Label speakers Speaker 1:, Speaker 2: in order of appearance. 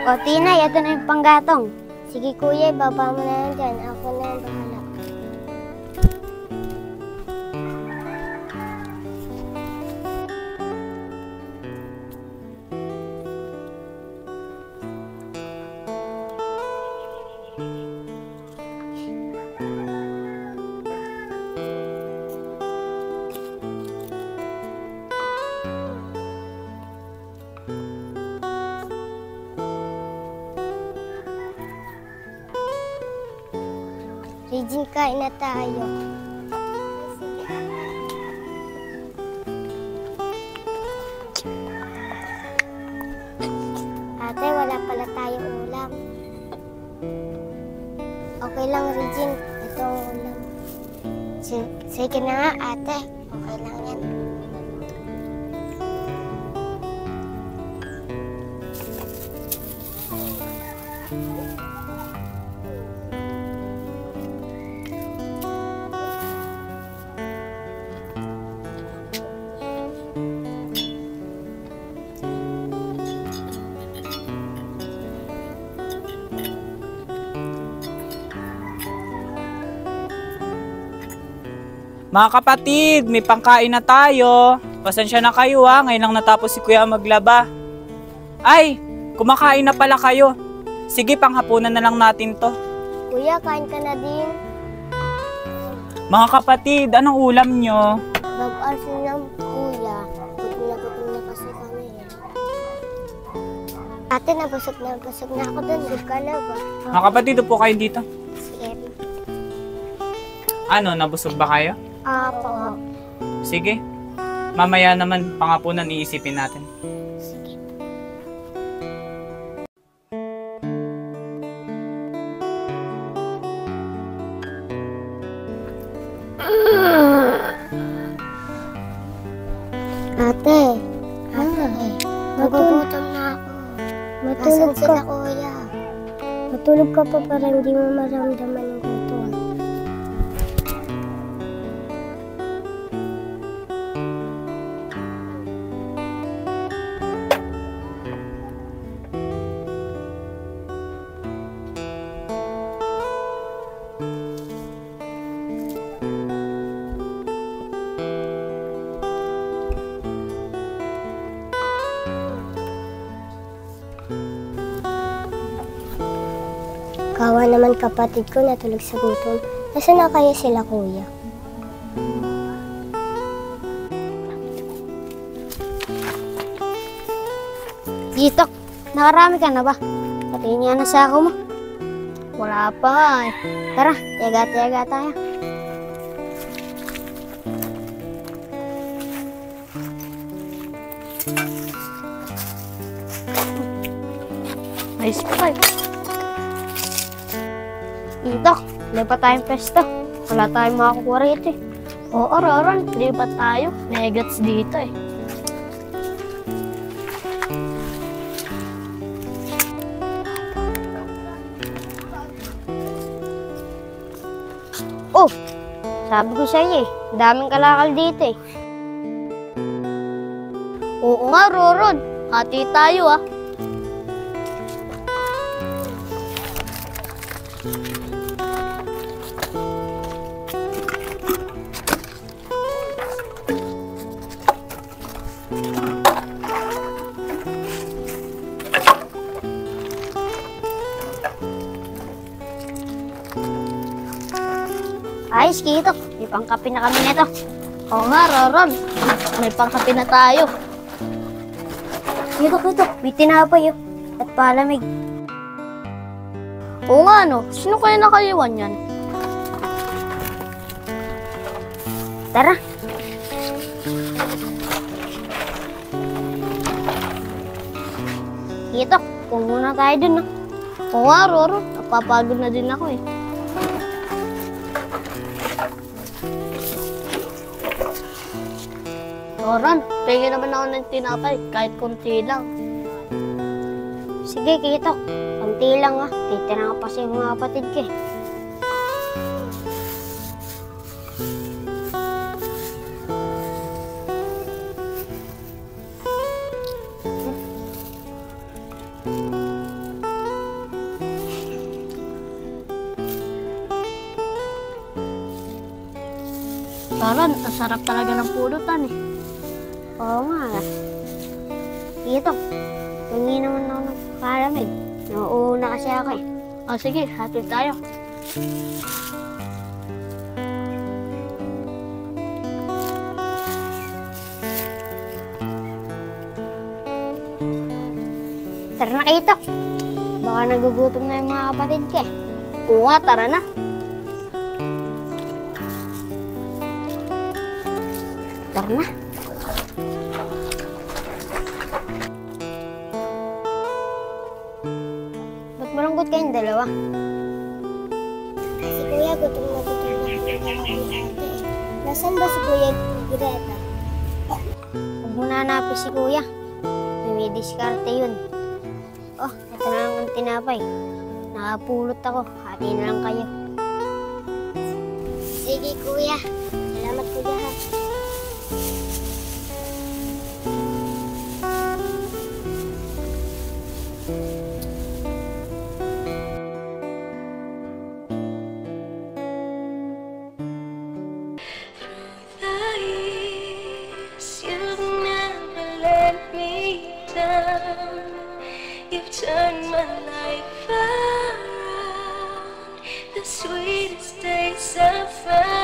Speaker 1: O, Tinay, ito na yung panggatong. Sige, kuya, ibaba mo na yan dyan. Ako na yung bahala. Regine, kain na tayo. Ate, wala pala tayong ulam. Okay lang, Regine. Ito ang ulam. Sige na nga, ate. Okay lang yan.
Speaker 2: Mga kapatid, may pangkain na tayo. Pasensya na kayo ha, ngayon lang natapos si Kuya maglaba. Ay, kumakain na pala kayo. Sige, panghapunan na lang natin to.
Speaker 1: Kuya, kain ka na din.
Speaker 2: Mga kapatid, anong ulam nyo?
Speaker 1: Bag-arsin ng kuya. Gutom na kasi kami. Ate, nabusog na ako dun. Good ka na ba?
Speaker 2: Mga kapatid, upo kayo dito.
Speaker 1: Sige.
Speaker 2: Ano, nabusog ba kayo?
Speaker 1: Apo.
Speaker 2: Sige. Mamaya naman, panghapunan iisipin natin.
Speaker 1: Sige. Ate. Nagugutom na ako. Matulog ka. Sila, kuya? Matulog ka pa para hindi mo maramdaman yung gutom. Kawa naman kapatid ko natulog sa gutom. Nasaan na kaya sila, kuya? Gitok, nakarami ka na ba? Patingin niya na sa ako mo. Wala pa eh. Tara, tiyaga-tiyaga tayo. Nice five. Gitok, lipat tayong pesto. Wala tayong makakuha rito eh. Oo, Roron, lipat tayo. May gats dito eh. Oh, sabi ko sa iyo eh, daming kalakal dito eh. Oo nga, Roron. Hati tayo ah. Ayos, Kitok. May pangkape na kami nito. Oo nga, Roron. May pangkape na tayo. Kitok. May tinapay yun. At palamig. Oo nga, no. Sino kaya nakaliwan yan? Tara. Kitok, kung muna tayo dun, no. Oo nga, Roron. Napapagod na din ako eh. Roron, pingin naman ako ng tinapay, kahit konti lang. Sige, Kitok. Konti lang ah. Titira nga pa sa mga kapatid ko eh. Karan, ang sarap talaga ng pulutan eh. Oo nga. Ito, tungi naman ako ng kalamig. Nauuna kasi ako eh. O sige, hatid tayo. Tara na kayo, Tok. Baka nagugutom na yung mga kapatid ko eh. Oo nga, tara na. Tara na. Ba't malungkot kayong dalawa?
Speaker 3: Si Kuya, gutom na kami ni ate eh. Nasaan ba si Kuya Greta?
Speaker 1: Huwag mo na hanapin si Kuya. May diskarte yun. Oh, ito na lang ang tinapay. Nakapulot ako. Hati na lang kayo.
Speaker 3: Sige Kuya. Salamat Kuya ha.
Speaker 4: You've turned my life around. The sweetest days I found.